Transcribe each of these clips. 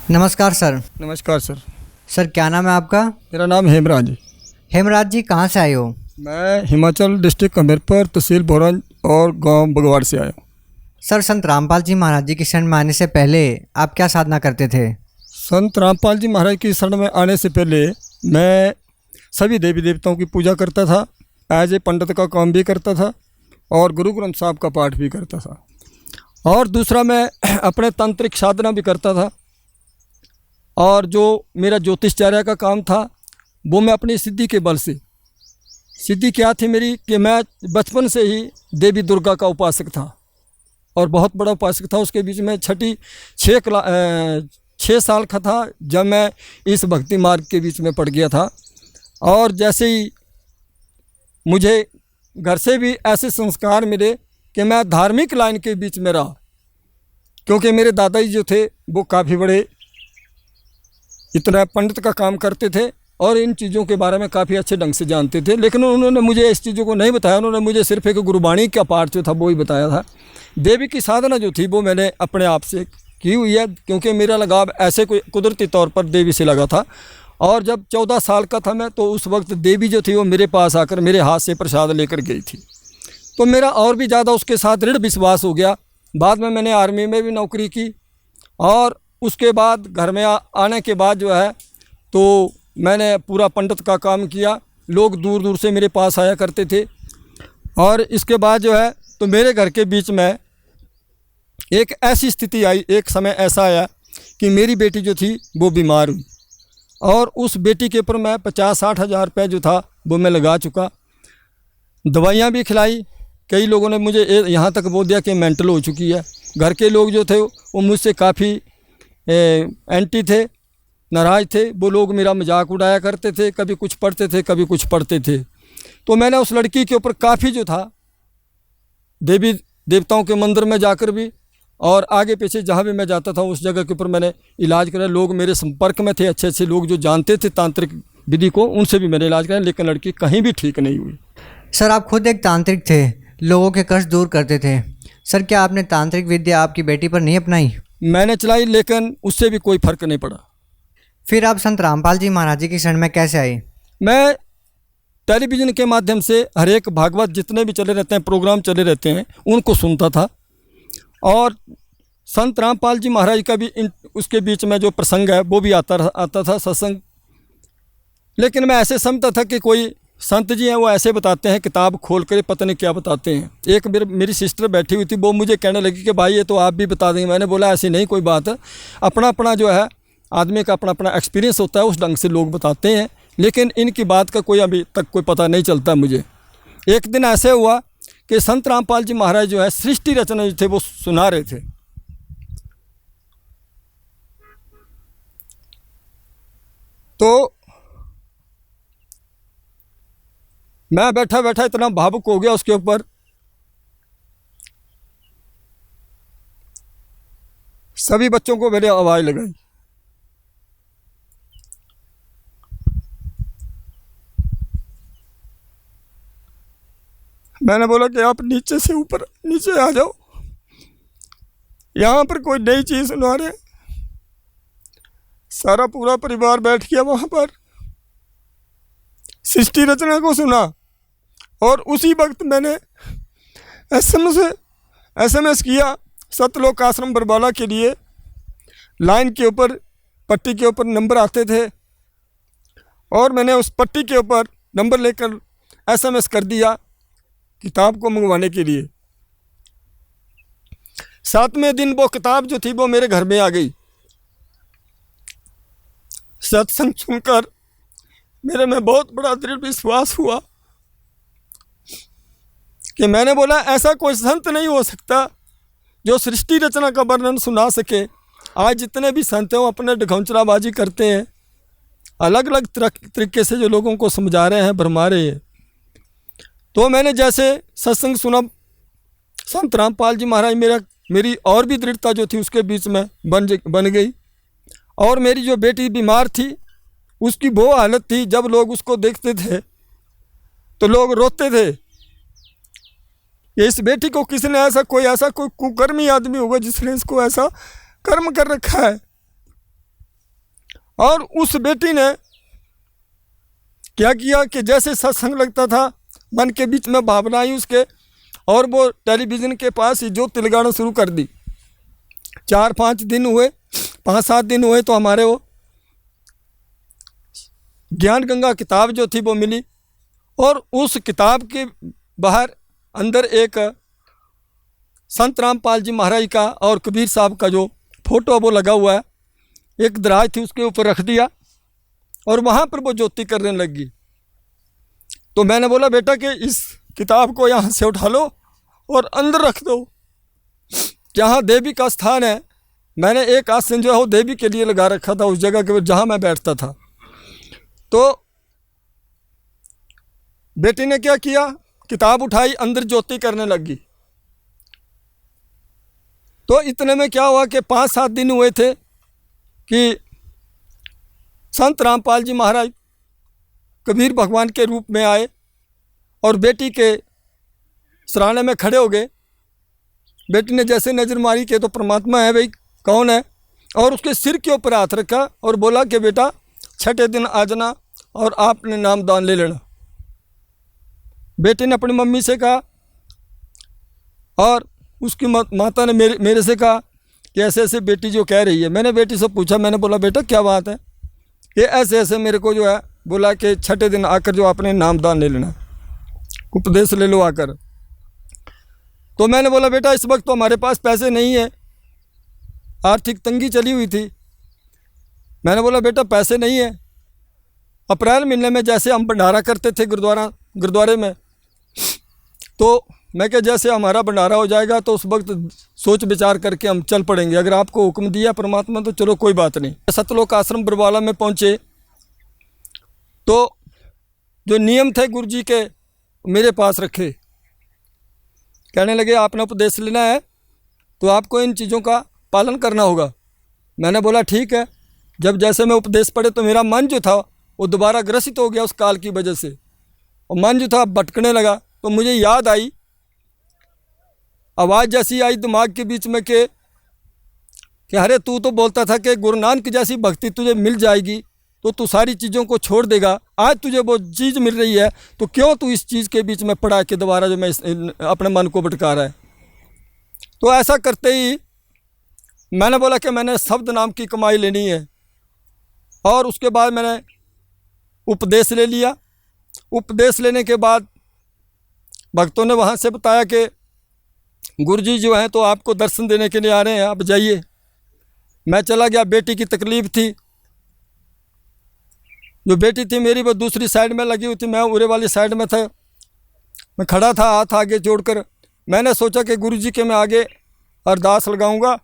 नमस्कार सर। नमस्कार sir. Sir क्या नाम है आपका? मेरा नाम हेमराज है। हेमराज जी कहाँ से आए हो? मैं हिमाचल डिस्ट्रिक्ट हमीरपुर तहसील भोरंज और गांव बगवाड़ से आया हूँ। सर संत रामपाल जी महाराज जी की शरण में आने से पहले आप क्या साधना करते थे? संत रामपाल जी महाराज की शरण में आने से पहले मैं सभी देवी देवताओं की पूजा करता था, एज ए पंडित का काम भी करता था और गुरु ग्रंथ साहब का पाठ भी करता था। और दूसरा मैं अपने तांत्रिक साधना भी करता था। और जो मेरा ज्योतिषचार्य का काम था वो मैं अपनी सिद्धि के बल से, सिद्धि क्या थी मेरी कि मैं बचपन से ही देवी दुर्गा का उपासक था और बहुत बड़ा उपासक था। उसके बीच में छः साल का था जब मैं इस भक्ति मार्ग के बीच में पड़ गया था। और जैसे ही मुझे घर से भी ऐसे संस्कार मिले कि मैं धार्मिक लाइन के बीच में रहा, क्योंकि मेरे दादाजी जो थे वो काफ़ी बड़े इतना पंडित का काम करते थे और इन चीज़ों के बारे में काफ़ी अच्छे ढंग से जानते थे, लेकिन उन्होंने मुझे इस चीज़ों को नहीं बताया। उन्होंने मुझे सिर्फ एक गुरबाणी का पाठ जो था वो ही बताया था। देवी की साधना जो थी वो मैंने अपने आप से की हुई है, क्योंकि मेरा लगाव ऐसे कोई कुदरती तौर पर देवी से लगा था। और जब 14 साल का था मैं, तो उस वक्त देवी जो थी वो मेरे पास आकर मेरे हाथ से प्रसाद लेकर गई थी, तो मेरा और भी ज़्यादा उसके साथ दृढ़ विश्वास हो गया। बाद में मैंने आर्मी में भी नौकरी की और उसके बाद घर में आने के बाद जो है तो मैंने पूरा पंडित का काम किया। लोग दूर दूर से मेरे पास आया करते थे। और इसके बाद जो है तो मेरे घर के बीच में एक ऐसी स्थिति आई, एक समय ऐसा आया कि मेरी बेटी जो थी वो बीमार हुई और उस बेटी के ऊपर मैं 50-60 हज़ार रुपये जो था वो मैं लगा चुका। दवाइयाँ भी खिलाई, कई लोगों ने मुझे यहाँ तक बोल दिया कि मेंटल हो चुकी है। घर के लोग जो थे वो मुझसे काफ़ी एंटी थे, नाराज़ थे। वो लोग मेरा मजाक उड़ाया करते थे, कभी कुछ पढ़ते थे कभी कुछ पढ़ते थे। तो मैंने उस लड़की के ऊपर काफ़ी जो था देवी देवताओं के मंदिर में जाकर भी और आगे पीछे जहाँ भी मैं जाता था उस जगह के ऊपर मैंने इलाज कराया। लोग मेरे संपर्क में थे, अच्छे अच्छे लोग जो जानते थे तांत्रिक विधि को, उनसे भी मैंने इलाज कराया, लेकिन लड़की कहीं भी ठीक नहीं हुई। सर आप खुद एक तांत्रिक थे, लोगों के कष्ट दूर करते थे। सर क्या आपने तांत्रिक विद्या आपकी बेटी पर नहीं अपनाई? मैंने चलाई, लेकिन उससे भी कोई फ़र्क नहीं पड़ा। फिर आप संत रामपाल जी महाराज जी की शरण में कैसे आए? मैं टेलीविज़न के माध्यम से हर एक भागवत जितने भी चले रहते हैं, प्रोग्राम चले रहते हैं, उनको सुनता था। और संत रामपाल जी महाराज का भी उसके बीच में जो प्रसंग है वो भी आता था सत्संग। लेकिन मैं ऐसे समझता था कि कोई संत जी हैं वो ऐसे बताते हैं, किताब खोल कर पता नहीं क्या बताते हैं। एक मेरी सिस्टर बैठी हुई थी, वो मुझे कहने लगी कि भाई ये तो आप भी बता देंगे। मैंने बोला ऐसी नहीं कोई बात है, अपना अपना जो है आदमी का अपना अपना एक्सपीरियंस होता है, उस ढंग से लोग बताते हैं, लेकिन इनकी बात का कोई अभी तक कोई पता नहीं चलता मुझे। एक दिन ऐसे हुआ कि संत रामपाल जी महाराज जो है सृष्टि रचना जो थे वो सुना रहे थे। तो मैं बैठा बैठा इतना भावुक हो गया उसके ऊपर। सभी बच्चों को मैंने आवाज़ लगाई, मैंने बोला कि आप नीचे से ऊपर नीचे आ जाओ, यहाँ पर कोई नई चीज़ सुना रहे। सारा पूरा परिवार बैठ गया वहाँ पर, सृष्टि रचना को सुना। और उसी वक्त मैंने एसएमएस किया सतलोक आश्रम बरबाला के लिए। लाइन के ऊपर पट्टी के ऊपर नंबर आते थे और मैंने उस पट्टी के ऊपर नंबर लेकर एसएमएस कर दिया किताब को मंगवाने के लिए। 7वें दिन वो किताब जो थी वो मेरे घर में आ गई। सत्संग सुनकर मेरे में बहुत बड़ा दृढ़ विश्वास हुआ कि मैंने बोला ऐसा कोई संत नहीं हो सकता जो सृष्टि रचना का वर्णन सुना सके। आज जितने भी संत हैं वो अपने ढगौंचराबाजी करते हैं, अलग अलग तरीके से जो लोगों को समझा रहे हैं, भरमा रहे हैं। तो मैंने जैसे सत्संग सुना, संत रामपाल जी महाराज मेरी और भी दृढ़ता जो थी उसके बीच में बन गई। और मेरी जो बेटी बीमार थी उसकी वो हालत थी, जब लोग उसको देखते थे तो लोग रोते थे कि इस बेटी को किसने ऐसा कोई कुकर्मी आदमी होगा जिसने इसको ऐसा कर्म कर रखा है। और उस बेटी ने क्या किया कि जैसे सत्संग लगता था, मन के बीच में भावना आई उसके, और वो टेलीविज़न के पास ही जो तिलगाना शुरू कर दी। 4-5 दिन हुए, 5-7 दिन हुए तो हमारे वो ज्ञान गंगा किताब जो थी वो मिली, और उस किताब के बाहर अंदर एक संत रामपाल जी महाराज का और कबीर साहब का जो फोटो वो लगा हुआ है, एक दराज थी उसके ऊपर रख दिया, और वहाँ पर वो ज्योति करने लगी। तो मैंने बोला बेटा कि इस किताब को यहाँ से उठा लो और अंदर रख दो, जहाँ देवी का स्थान है। मैंने एक आसन जो है वो देवी के लिए लगा रखा था उस जगह के जहाँ मैं बैठता था। तो बेटी ने क्या किया, किताब उठाई, अंदर ज्योति करने लगी। तो इतने में क्या हुआ कि 5-7 दिन हुए थे कि संत रामपाल जी महाराज कबीर भगवान के रूप में आए और बेटी के सराहने में खड़े हो गए। बेटी ने जैसे नज़र मारी कि तो परमात्मा है भाई, कौन है, और उसके सिर के ऊपर हाथ रखा और बोला कि बेटा 6ठे दिन आ जाना और आपने नाम दान ले लेना। बेटी ने अपनी मम्मी से कहा, और उसकी माता ने मेरे से कहा कि ऐसे ऐसे बेटी जो कह रही है। मैंने बेटी से पूछा, मैंने बोला बेटा क्या बात है, कि ऐसे ऐसे मेरे को जो है बोला कि 6ठे दिन आकर जो आपने नाम दान ले लेना, उपदेश ले लो आकर। तो मैंने बोला बेटा इस वक्त तो हमारे पास पैसे नहीं है, आर्थिक तंगी चली हुई थी। मैंने बोला बेटा पैसे नहीं है। अप्रैल महीने में जैसे हम भंडारा करते थे गुरुद्वारे में, तो मैं क्या जैसे हमारा भंडारा हो जाएगा तो उस वक्त सोच विचार करके हम चल पड़ेंगे, अगर आपको हुक्म दिया परमात्मा तो चलो कोई बात नहीं। सतलोक आश्रम बरवाला में पहुँचे तो जो नियम थे गुरु जी के मेरे पास रखे। कहने लगे आपने उपदेश लेना है तो आपको इन चीज़ों का पालन करना होगा। मैंने बोला ठीक है। जब जैसे मैं उपदेश पढ़े तो मेरा मन जो था वो दोबारा ग्रसित हो गया उस काल की वजह से, और मन जो था भटकने लगा। तो मुझे याद आई, आवाज़ जैसी आई दिमाग के बीच में कि अरे तू तो बोलता था कि गुरु नानक जैसी भक्ति तुझे मिल जाएगी तो तू सारी चीज़ों को छोड़ देगा। आज तुझे वो चीज़ मिल रही है तो क्यों तू इस चीज़ के बीच में पड़ा के दोबारा जो मैं अपने मन को भटका रहा है। तो ऐसा करते ही मैंने बोला कि मैंने शब्द नाम की कमाई लेनी है, और उसके बाद मैंने उपदेश ले लिया। उपदेश लेने के बाद भक्तों ने वहाँ से बताया कि गुरुजी जो हैं तो आपको दर्शन देने के लिए आ रहे हैं, आप जाइए। मैं चला गया। बेटी की तकलीफ़ थी, जो बेटी थी मेरी वो दूसरी साइड में लगी हुई थी, मैं उरे वाली साइड में था। मैं खड़ा था हाथ आगे जोड़कर। मैंने सोचा कि गुरुजी के मैं आगे अरदास लगाऊंगा,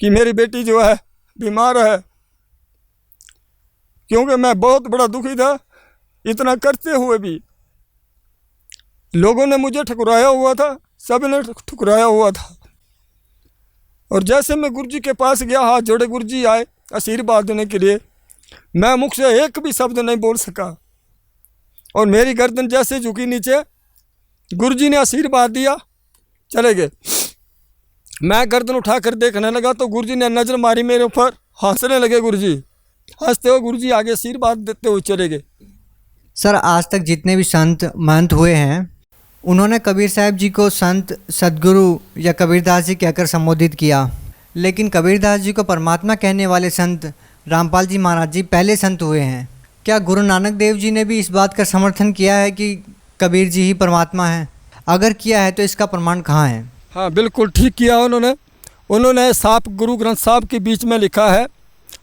कि मेरी बेटी जो है बीमार है, क्योंकि मैं बहुत बड़ा दुखी था। इतना करते हुए भी लोगों ने मुझे ठुकराया हुआ था, सब ने ठुकराया हुआ था। और जैसे मैं गुरुजी के पास गया, हाथ जोड़े, गुरुजी आए आशीर्वाद देने के लिए, मैं मुख से एक भी शब्द नहीं बोल सका, और मेरी गर्दन जैसे झुकी नीचे, गुरुजी ने आशीर्वाद दिया, चले गए। मैं गर्दन उठाकर देखने लगा तो गुरुजी ने नज़र मारी मेरे ऊपर, हंसने लगे गुरुजी। हंसते हुए गुरुजी आगे आशीर्वाद देते हुए चले गए। सर, आज तक जितने भी संत महंत हुए हैं उन्होंने कबीर साहब जी को संत, सदगुरु या कबीरदास जी कहकर संबोधित किया, लेकिन कबीरदास जी को परमात्मा कहने वाले संत रामपाल जी महाराज जी पहले संत हुए हैं। क्या गुरु नानक देव जी ने भी इस बात का समर्थन किया है कि कबीर जी ही परमात्मा हैं? अगर किया है तो इसका प्रमाण कहाँ है? हाँ, बिल्कुल ठीक किया उन्होंने साफ गुरु ग्रंथ साहब के बीच में लिखा है,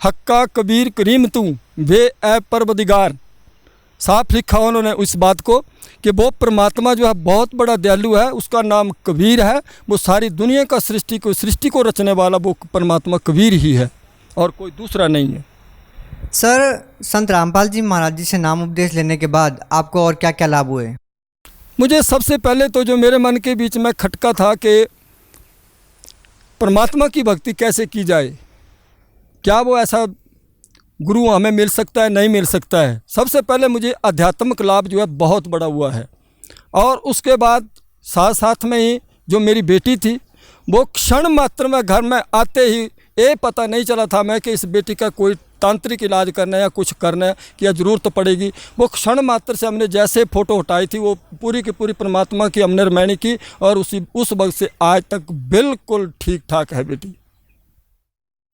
हक्का कबीर करीम तू वे ए परवदिगार। साफ लिखा उन्होंने इस बात को कि वो परमात्मा जो है बहुत बड़ा दयालु है, उसका नाम कबीर है। वो सारी दुनिया का सृष्टि को रचने वाला वो परमात्मा कबीर ही है और कोई दूसरा नहीं है। सर, संत रामपाल जी महाराज जी से नाम उपदेश लेने के बाद आपको और क्या क्या लाभ हुए? मुझे सबसे पहले तो जो मेरे मन के बीच में खटका था कि परमात्मा की भक्ति कैसे की जाए, क्या वो ऐसा गुरु हमें मिल सकता है, नहीं मिल सकता है। सबसे पहले मुझे आध्यात्मिक लाभ जो है बहुत बड़ा हुआ है, और उसके बाद साथ साथ में ही जो मेरी बेटी थी वो क्षण मात्र में घर में आते ही ये पता नहीं चला था मैं कि इस बेटी का कोई तांत्रिक इलाज करना है या कुछ करना है कि या ज़रूरत पड़ेगी। वो क्षण मात्र से हमने जैसे फ़ोटो हटाई थी वो पूरी की पूरी परमात्मा की हमने रमैनी की और उस वक्त से आज तक बिल्कुल ठीक ठाक है बेटी,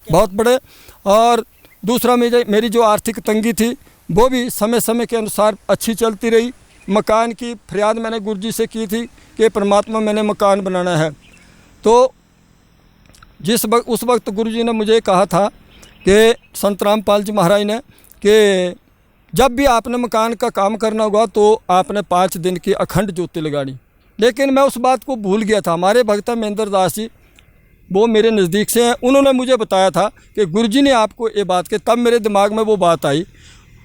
बहुत बड़े। और दूसरा मेरी जो आर्थिक तंगी थी वो भी समय समय के अनुसार अच्छी चलती रही। मकान की फरियाद मैंने गुरु जी से की थी कि परमात्मा मैंने मकान बनाना है। तो उस वक्त गुरु जी ने मुझे कहा था कि संत रामपाल जी महाराज ने कि जब भी आपने मकान का काम करना होगा तो आपने 5 दिन की अखंड ज्योति लगानी। लेकिन मैं उस बात को भूल गया था। हमारे भक्त महेंद्र दास जी वो मेरे नज़दीक से हैं, उन्होंने मुझे बताया था कि गुरु जी ने आपको ये बात की, तब मेरे दिमाग में वो बात आई।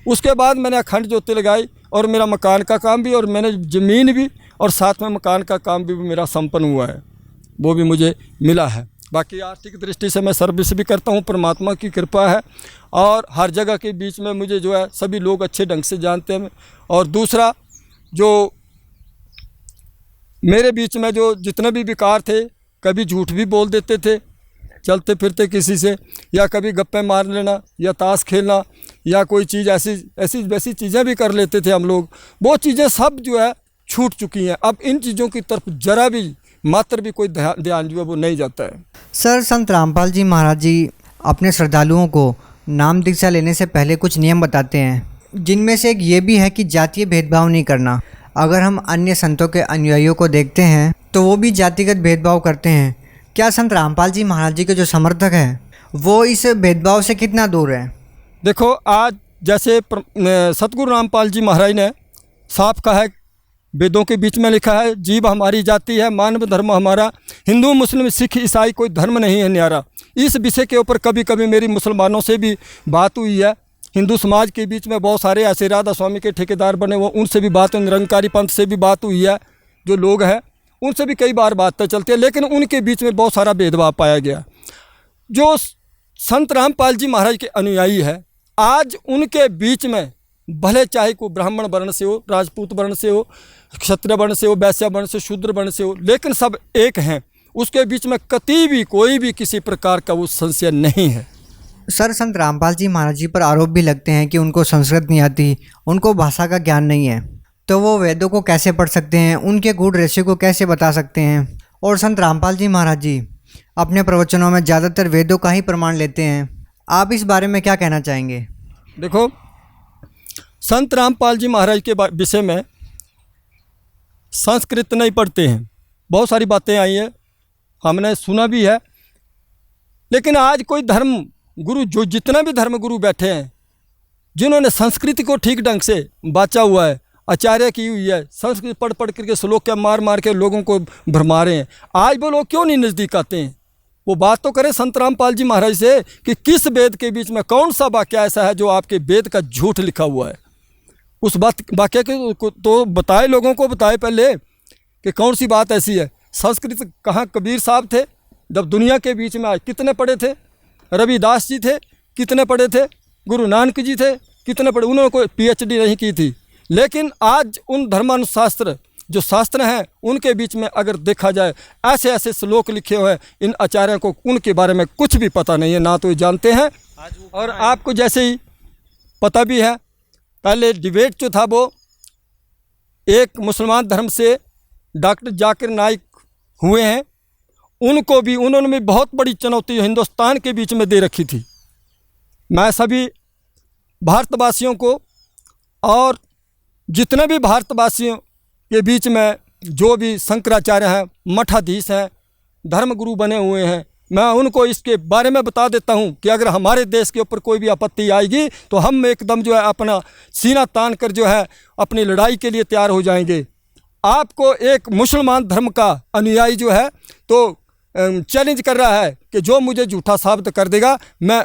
उसके बाद मैंने अखंड ज्योति लगाई और मेरा मकान का काम भी और मैंने ज़मीन भी और साथ में मकान का काम भी मेरा संपन्न हुआ है, वो भी मुझे मिला है। बाकी आर्थिक दृष्टि से मैं सर्विस भी करता हूँ, परमात्मा की कृपा है। और हर जगह के बीच में मुझे जो है सभी लोग अच्छे ढंग से जानते हैं। और दूसरा जो मेरे बीच में जो जितने भी विकार थे, कभी झूठ भी बोल देते थे चलते फिरते किसी से, या कभी गप्पे मार लेना या ताश खेलना या कोई चीज़ ऐसी वैसी चीज़ें भी कर लेते थे हम लोग। वो चीज़ें सब जो है छूट चुकी हैं। अब इन चीज़ों की तरफ जरा भी मात्र भी कोई ध्यान जो है वो नहीं जाता है। सर, संत रामपाल जी महाराज जी अपने श्रद्धालुओं को नाम दीक्षा लेने से पहले कुछ नियम बताते हैं, जिनमें से एक ये भी है कि जातीय भेदभाव नहीं करना। अगर हम अन्य संतों के अनुयायियों को देखते हैं तो वो भी जातिगत भेदभाव करते हैं। क्या संत रामपाल जी महाराज जी के जो समर्थक हैं वो इस भेदभाव से कितना दूर है? देखो, आज जैसे सतगुरु रामपाल जी महाराज ने साफ कहा है, वेदों के बीच में लिखा है, जीव हमारी जाति है, मानव धर्म हमारा, हिंदू मुस्लिम सिख ईसाई कोई धर्म नहीं है न्यारा। इस विषय के ऊपर कभी कभी मेरी मुसलमानों से भी बात हुई है। हिंदू समाज के बीच में बहुत सारे ऐसे राधा स्वामी के ठेकेदार बने हुए, उनसे भी बात, निरंकारी पंथ से भी बात हुई है। जो लोग हैं उनसे भी कई बार बातें चलती है, लेकिन उनके बीच में बहुत सारा भेदभाव पाया गया। जो संत रामपाल जी महाराज के अनुयायी है, आज उनके बीच में भले चाहे कोई ब्राह्मण वर्ण से हो, राजपूत वर्ण से हो, क्षत्रिय वर्ण से हो, वैश्य वर्ण से, शूद्र वर्ण से हो, लेकिन सब एक हैं। उसके बीच में कभी भी कोई भी किसी प्रकार का वो संशय नहीं है। सर, संत रामपाल जी महाराज जी पर आरोप भी लगते हैं कि उनको संस्कृत नहीं आती, उनको भाषा का ज्ञान नहीं है, तो वो वेदों को कैसे पढ़ सकते हैं, उनके गूढ़ रहस्य को कैसे बता सकते हैं? और संत रामपाल जी महाराज जी अपने प्रवचनों में ज़्यादातर वेदों का ही प्रमाण लेते हैं। आप इस बारे में क्या कहना चाहेंगे? देखो, संत रामपाल जी महाराज के विषय में संस्कृत नहीं पढ़ते हैं, बहुत सारी बातें आई हैं, हमने सुना भी है। लेकिन आज कोई धर्म गुरु, जो जितना भी धर्म गुरु बैठे हैं, जिन्होंने संस्कृति को ठीक ढंग से बाँचा हुआ है, आचार्य की हुई है, संस्कृत पढ़ पढ़ करके श्लोक क्या मार मार के लोगों को भरमा रहे हैं, आज वो लोग क्यों नहीं नज़दीक आते हैं? वो बात तो करें संत रामपाल जी महाराज से कि किस वेद के बीच में कौन सा वाक्य ऐसा है जो आपके वेद का झूठ लिखा हुआ है। उस वाक्य के तो बताए, लोगों को बताए पहले कि कौन सी बात ऐसी है। संस्कृत कहाँ कबीर साहब थे जब दुनिया के बीच में आए, कितने पढ़े थे? रविदास जी थे, कितने पढ़े थे? गुरु नानक जी थे, कितने पढ़े? उन्होंने कोई PhD नहीं की थी। लेकिन आज उन धर्मानुशास्त्र जो शास्त्र हैं उनके बीच में अगर देखा जाए, ऐसे ऐसे श्लोक लिखे हुए हैं, इन आचार्यों को उनके बारे में कुछ भी पता नहीं है, ना तो ये जानते हैं। और आपको जैसे ही पता भी है, पहले डिबेट जो था वो एक मुसलमान धर्म से डॉक्टर जाकिर नाइक हुए हैं, उनको भी उन्होंने भी बहुत बड़ी चुनौती हिंदुस्तान के बीच में दे रखी थी। मैं सभी भारतवासियों को और जितने भी भारतवासियों के बीच में जो भी शंकराचार्य हैं, मठाधीश हैं, धर्मगुरु बने हुए हैं, मैं उनको इसके बारे में बता देता हूं कि अगर हमारे देश के ऊपर कोई भी आपत्ति आएगी तो हम एकदम जो है अपना सीना तान कर जो है अपनी लड़ाई के लिए तैयार हो जाएंगे। आपको एक मुसलमान धर्म का अनुयायी जो है तो चैलेंज कर रहा है कि जो मुझे झूठा साबित कर देगा मैं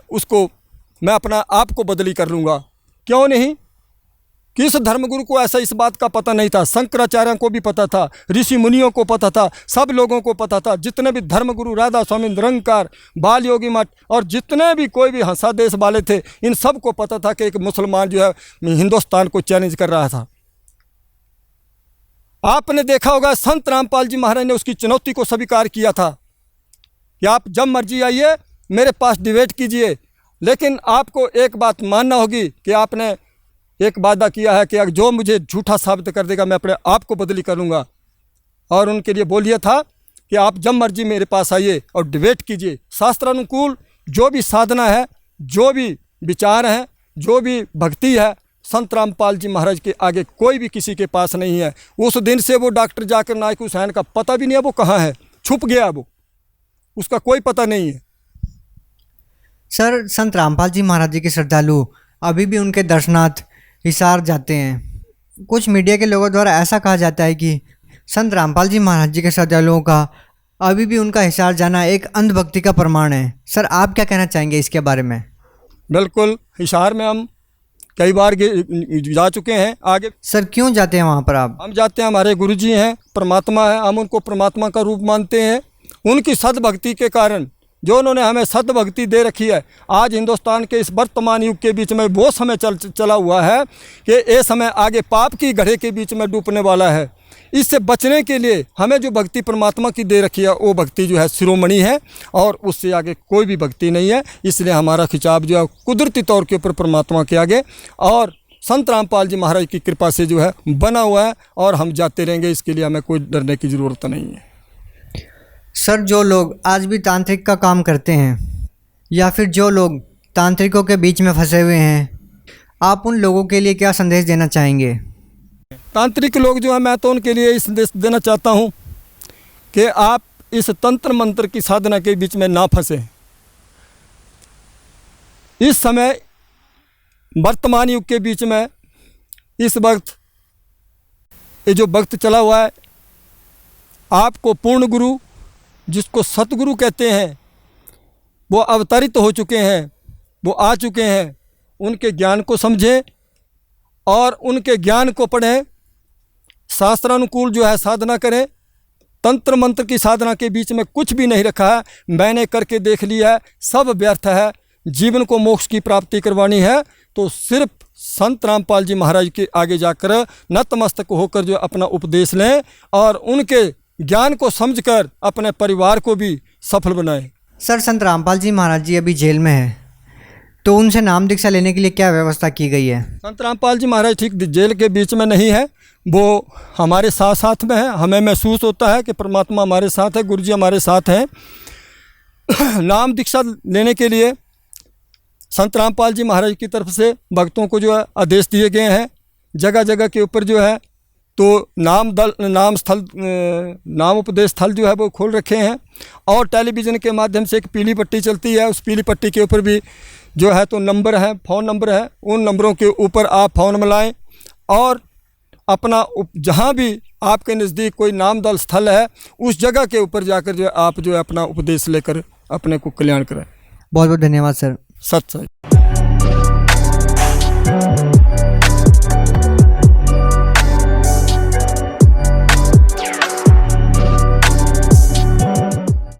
अपना आप को बदली कर लूँगा। क्यों नहीं? किस धर्मगुरु को ऐसा इस बात का पता नहीं था? शंकराचार्य को भी पता था, ऋषि मुनियों को पता था, सब लोगों को पता था। जितने भी धर्मगुरु, राधा स्वामी, निरंकार, बाल योगी मठ और जितने भी कोई भी हंसा देश वाले थे, इन सब को पता था कि एक मुसलमान जो है हिंदुस्तान को चैलेंज कर रहा था। आपने देखा होगा संत रामपाल जी महाराज ने उसकी चुनौती को स्वीकार किया था कि आप जब मर्जी आइए मेरे पास डिबेट कीजिए, लेकिन आपको एक बात मानना होगी कि आपने एक वादा किया है कि अगर जो मुझे झूठा साबित कर देगा मैं अपने आप को बदली करूँगा। और उनके लिए बोलिए था कि आप जब मर्जी मेरे पास आइए और डिबेट कीजिए। शास्त्रानुकूल जो भी साधना है, जो भी विचार हैं, जो भी भक्ति है, संत रामपाल जी महाराज के आगे कोई भी किसी के पास नहीं है। उस दिन से वो डॉक्टर जाकिर नाइक हुसैन का पता भी नहीं है वो कहाँ है, छुप गया वो, उसका कोई पता नहीं है। सर, संत रामपाल जी महाराज जी के श्रद्धालु अभी भी उनके दर्शनार्थ हिसार जाते हैं। कुछ मीडिया के लोगों द्वारा ऐसा कहा जाता है कि संत रामपाल जी महाराज जी के श्रद्धालुओं का अभी भी उनका हिसार जाना एक अंधभक्ति का प्रमाण है। सर, आप क्या कहना चाहेंगे इसके बारे में? बिल्कुल, हिसार में हम कई बार जा चुके हैं। आगे सर, क्यों जाते हैं वहाँ पर आप? हम जाते हैं, हमारे गुरुजी हैं, परमात्मा है, हम उनको परमात्मा का रूप मानते हैं। उनकी सद्भक्ति के कारण जो उन्होंने हमें सद्भक्ति दे रखी है, आज हिंदुस्तान के इस वर्तमान युग के बीच में वो समय चला हुआ है कि ये समय आगे पाप की घड़े के बीच में डूबने वाला है। इससे बचने के लिए हमें जो भक्ति परमात्मा की दे रखी है वो भक्ति जो है शिरोमणि है और उससे आगे कोई भी भक्ति नहीं है। इसलिए हमारा खिंचाव जो है कुदरती तौर के ऊपर परमात्मा के आगे और संत रामपाल जी महाराज की कृपा से जो है बना हुआ है और हम जाते रहेंगे। इसके लिए हमें कोई डरने की ज़रूरत नहीं है। सर, जो लोग आज भी तांत्रिक का काम करते हैं या फिर जो लोग तांत्रिकों के बीच में फंसे हुए हैं, आप उन लोगों के लिए क्या संदेश देना चाहेंगे? तांत्रिक लोग जो है, मैं तो उनके लिए संदेश देना चाहता हूँ कि आप इस तंत्र मंत्र की साधना के बीच में ना फंसे। इस समय वर्तमान युग के बीच में इस वक्त ये जो वक्त चला हुआ है, आपको पूर्ण गुरु जिसको सतगुरु कहते हैं वो अवतरित हो चुके हैं, वो आ चुके हैं। उनके ज्ञान को समझें और उनके ज्ञान को पढ़ें, शास्त्रानुकूल जो है साधना करें। तंत्र मंत्र की साधना के बीच में कुछ भी नहीं रखा है, मैंने करके देख लिया है, सब व्यर्थ है। जीवन को मोक्ष की प्राप्ति करवानी है तो सिर्फ संत रामपाल जी महाराज के आगे जाकर नतमस्तक होकर जो अपना उपदेश लें और उनके ज्ञान को समझकर अपने परिवार को भी सफल बनाएं। सर, संत रामपाल जी महाराज जी अभी जेल में है, तो उनसे नाम दीक्षा लेने के लिए क्या व्यवस्था की गई है? संत रामपाल जी महाराज ठीक जेल के बीच में नहीं है, वो हमारे साथ साथ में है। हमें महसूस होता है कि परमात्मा हमारे साथ है, गुरुजी हमारे साथ हैं। नाम दीक्षा लेने के लिए संत रामपाल जी महाराज की तरफ से भक्तों को जो है आदेश दिए गए हैं। जगह जगह के ऊपर जो है तो नाम उपदेश स्थल जो है वो खोल रखे हैं और टेलीविज़न के माध्यम से एक पीली पट्टी चलती है। उस पीली पट्टी के ऊपर भी जो है तो नंबर है, फ़ोन नंबर है। उन नंबरों के ऊपर आप फ़ोन मिलाएं और अपना जहाँ भी आपके नज़दीक कोई नामदल स्थल है उस जगह के ऊपर जाकर जो है आप जो है अपना उपदेश लेकर अपने को कल्याण करें। बहुत बहुत धन्यवाद सर। सच।